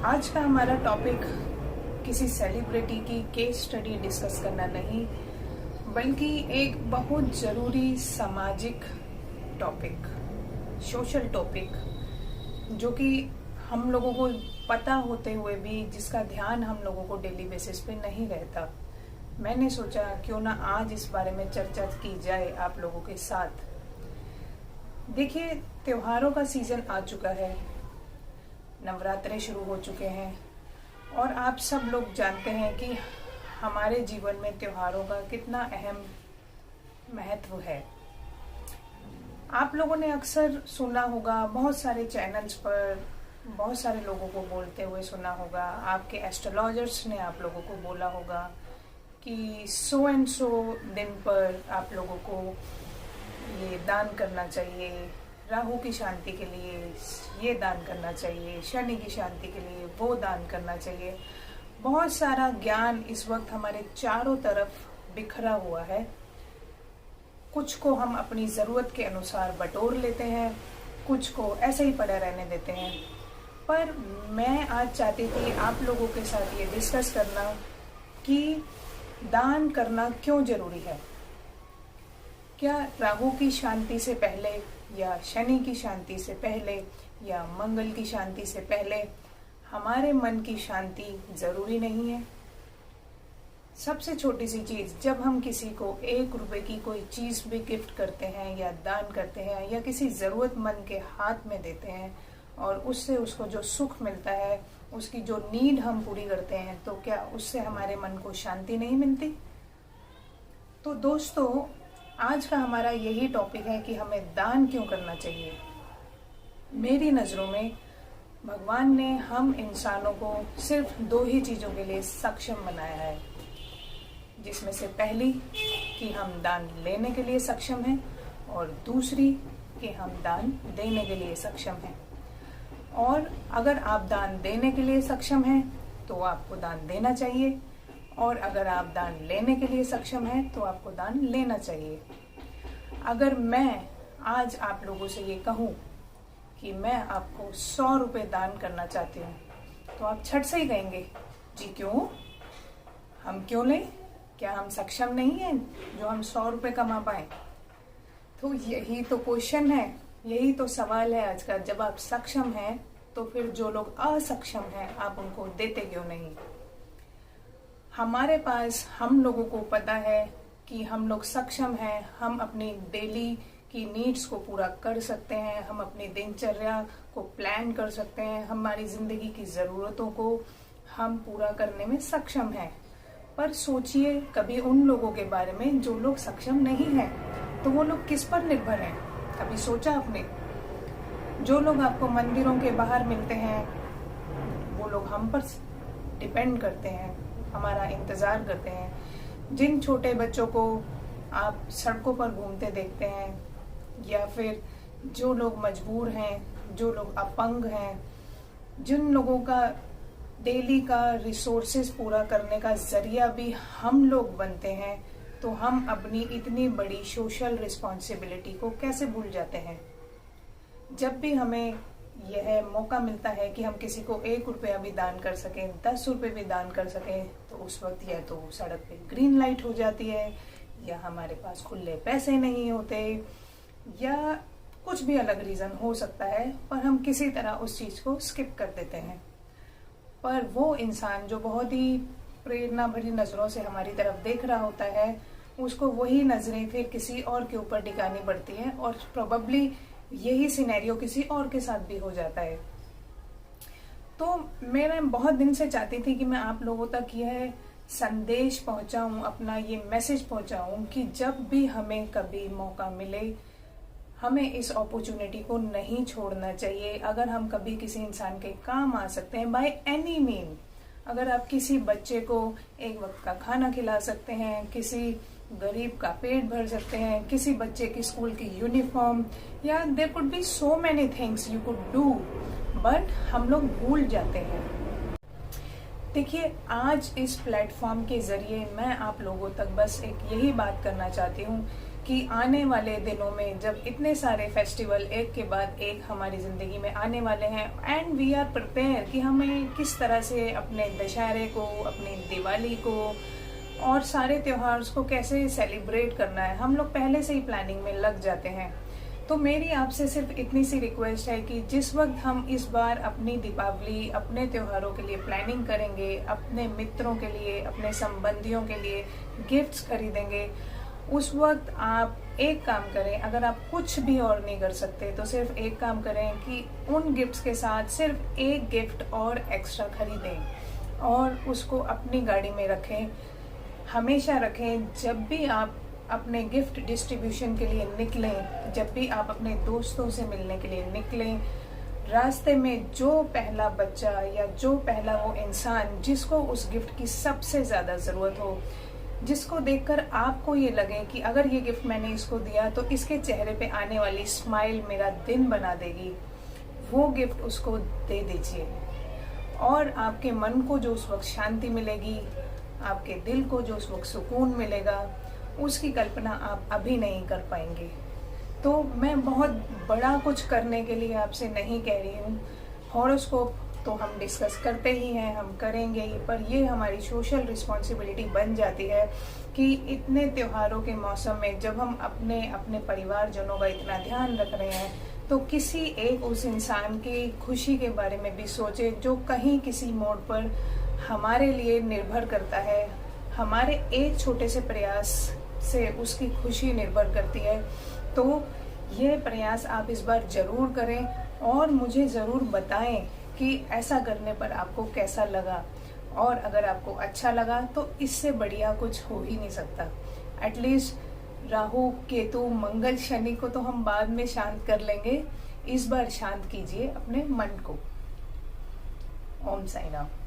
आज का हमारा टॉपिक किसी सेलिब्रिटी की केस स्टडी डिस्कस करना नहीं, बल्कि एक बहुत ज़रूरी सामाजिक टॉपिक, सोशल टॉपिक, जो कि हम लोगों को पता होते हुए भी जिसका ध्यान हम लोगों को डेली बेसिस पे नहीं रहता। मैंने सोचा क्यों ना आज इस बारे में चर्चा की जाए आप लोगों के साथ। देखिए, त्योहारों का सीज़न आ चुका है, नवरात्रे शुरू हो चुके हैं और आप सब लोग जानते हैं कि हमारे जीवन में त्योहारों का कितना अहम महत्व है। आप लोगों ने अक्सर सुना होगा, बहुत सारे चैनल्स पर बहुत सारे लोगों को बोलते हुए सुना होगा, आपके एस्ट्रोलॉजर्स ने आप लोगों को बोला होगा कि सो एंड सो दिन पर आप लोगों को ये दान करना चाहिए, राहु की शांति के लिए ये दान करना चाहिए, शनि की शांति के लिए वो दान करना चाहिए। बहुत सारा ज्ञान इस वक्त हमारे चारों तरफ बिखरा हुआ है। कुछ को हम अपनी ज़रूरत के अनुसार बटोर लेते हैं, कुछ को ऐसे ही पड़ा रहने देते हैं। पर मैं आज चाहती थी आप लोगों के साथ ये डिस्कस करना कि दान करना क्यों ज़रूरी है। क्या राहु की शांति से पहले या शनि की शांति से पहले या मंगल की शांति से पहले हमारे मन की शांति ज़रूरी नहीं है? सबसे छोटी सी चीज़, जब हम किसी को 1 रुपए की कोई चीज़ भी गिफ्ट करते हैं या दान करते हैं या किसी ज़रूरतमंद के हाथ में देते हैं और उससे उसको जो सुख मिलता है, उसकी जो नीड हम पूरी करते हैं, तो क्या उससे हमारे मन को शांति नहीं मिलती? तो दोस्तों, आज का हमारा यही टॉपिक है कि हमें दान क्यों करना चाहिए। मेरी नज़रों में भगवान ने हम इंसानों को सिर्फ 2 ही चीज़ों के लिए सक्षम बनाया है, जिसमें से पहली कि हम दान लेने के लिए सक्षम हैं और दूसरी कि हम दान देने के लिए सक्षम हैं। और अगर आप दान देने के लिए सक्षम हैं तो आपको दान देना चाहिए, और अगर आप दान लेने के लिए सक्षम हैं तो आपको दान लेना चाहिए। अगर मैं आज आप लोगों से ये कहूँ कि मैं आपको 100 रुपये दान करना चाहती हूँ, तो आप छट से ही कहेंगे, जी क्यों, हम क्यों लें? क्या हम सक्षम नहीं हैं जो हम 100 रुपये कमा पाएँ? तो यही तो क्वेश्चन है, यही तो सवाल है आज का। जब आप सक्षम हैं तो फिर जो लोग असक्षम हैं आप उनको देते क्यों नहीं? हमारे पास, हम लोगों को पता है कि हम लोग सक्षम हैं, हम अपनी डेली की नीड्स को पूरा कर सकते हैं, हम अपनी दिनचर्या को प्लान कर सकते हैं, हमारी ज़िंदगी की ज़रूरतों को हम पूरा करने में सक्षम हैं। पर सोचिए कभी उन लोगों के बारे में जो लोग सक्षम नहीं हैं, तो वो लोग किस पर निर्भर हैं? कभी सोचा आपने? जो लोग आपको मंदिरों के बाहर मिलते हैं, वो लोग हम पर डिपेंड करते हैं, हमारा इंतज़ार करते हैं। जिन छोटे बच्चों को आप सड़कों पर घूमते देखते हैं, या फिर जो लोग मजबूर हैं, जो लोग अपंग हैं, जिन लोगों का डेली का रिसोर्सेज पूरा करने का ज़रिया भी हम लोग बनते हैं, तो हम अपनी इतनी बड़ी सोशल रिस्पॉन्सिबिलिटी को कैसे भूल जाते हैं? जब भी हमें यह मौका मिलता है कि हम किसी को 1 रुपया भी दान कर सकें, 10 रुपये भी दान कर सकें, तो उस वक्त या तो सड़क पे ग्रीन लाइट हो जाती है, या हमारे पास खुले पैसे नहीं होते, या कुछ भी अलग रीज़न हो सकता है, पर हम किसी तरह उस चीज़ को स्किप कर देते हैं। पर वो इंसान जो बहुत ही प्रेरणा भरी नज़रों से हमारी तरफ देख रहा होता है, उसको वही नज़रें फिर किसी और के ऊपर टिकानी पड़ती हैं, और प्रोबेबली यही सिनेरियो किसी और के साथ भी हो जाता है। तो मैं बहुत दिन से चाहती थी कि मैं आप लोगों तक यह संदेश पहुंचाऊं, अपना ये मैसेज पहुंचाऊं कि जब भी हमें कभी मौका मिले, हमें इस अपॉर्चुनिटी को नहीं छोड़ना चाहिए। अगर हम कभी किसी इंसान के काम आ सकते हैं, बाय एनी मीन, अगर आप किसी बच्चे को एक वक्त का खाना खिला सकते हैं, किसी गरीब का पेट भर सकते हैं, किसी बच्चे की स्कूल की यूनिफॉर्म, या there could be so many things you could do, but हम लोग भूल जाते हैं। देखिए, आज इस प्लेटफॉर्म के ज़रिए मैं आप लोगों तक बस एक यही बात करना चाहती हूँ कि आने वाले दिनों में जब इतने सारे फेस्टिवल एक के बाद एक हमारी ज़िंदगी में आने वाले हैं एंड वी आर प्रिपेयर कि हमें किस तरह से अपने दशहरे को, अपनी दिवाली को और सारे त्योहार्स को कैसे सेलिब्रेट करना है, हम लोग पहले से ही प्लानिंग में लग जाते हैं। तो मेरी आपसे सिर्फ इतनी सी रिक्वेस्ट है कि जिस वक्त हम इस बार अपनी दीपावली, अपने त्योहारों के लिए प्लानिंग करेंगे, अपने मित्रों के लिए, अपने संबंधियों के लिए गिफ्ट्स खरीदेंगे, उस वक्त आप एक काम करें, अगर आप कुछ भी और नहीं कर सकते तो सिर्फ एक काम करें कि उन गिफ्ट्स के साथ सिर्फ एक गिफ्ट और एक्स्ट्रा खरीदें और उसको अपनी गाड़ी में रखें, हमेशा रखें। जब भी आप अपने गिफ्ट डिस्ट्रीब्यूशन के लिए निकलें, जब भी आप अपने दोस्तों से मिलने के लिए निकलें, रास्ते में जो पहला बच्चा या जो पहला वो इंसान जिसको उस गिफ्ट की सबसे ज़्यादा ज़रूरत हो, जिसको देखकर आपको ये लगे कि अगर ये गिफ्ट मैंने इसको दिया तो इसके चेहरे पे आने वाली स्माइल मेरा दिन बना देगी, वो गिफ्ट उसको दे दीजिए। और आपके मन को जो उस वक्त शांति मिलेगी, आपके दिल को जो उस वक्त सुकून मिलेगा, उसकी कल्पना आप अभी नहीं कर पाएंगे। तो मैं बहुत बड़ा कुछ करने के लिए आपसे नहीं कह रही हूँ। हॉरोस्कोप तो हम डिस्कस करते ही हैं, हम करेंगे ही, पर ये हमारी सोशल रिस्पॉन्सिबिलिटी बन जाती है कि इतने त्योहारों के मौसम में जब हम अपने अपने परिवारजनों का इतना ध्यान रख रहे हैं तो किसी एक उस इंसान की खुशी के बारे में भी सोचे जो कहीं किसी मोड़ पर हमारे लिए निर्भर करता है, हमारे एक छोटे से प्रयास से उसकी खुशी निर्भर करती है। तो ये प्रयास आप इस बार ज़रूर करें और मुझे ज़रूर बताएं कि ऐसा करने पर आपको कैसा लगा, और अगर आपको अच्छा लगा तो इससे बढ़िया कुछ हो ही नहीं सकता। एटलीस्ट राहु, केतु, मंगल, शनि को तो हम बाद में शांत कर लेंगे, इस बार शांत कीजिए अपने मन को। ओम साई राम।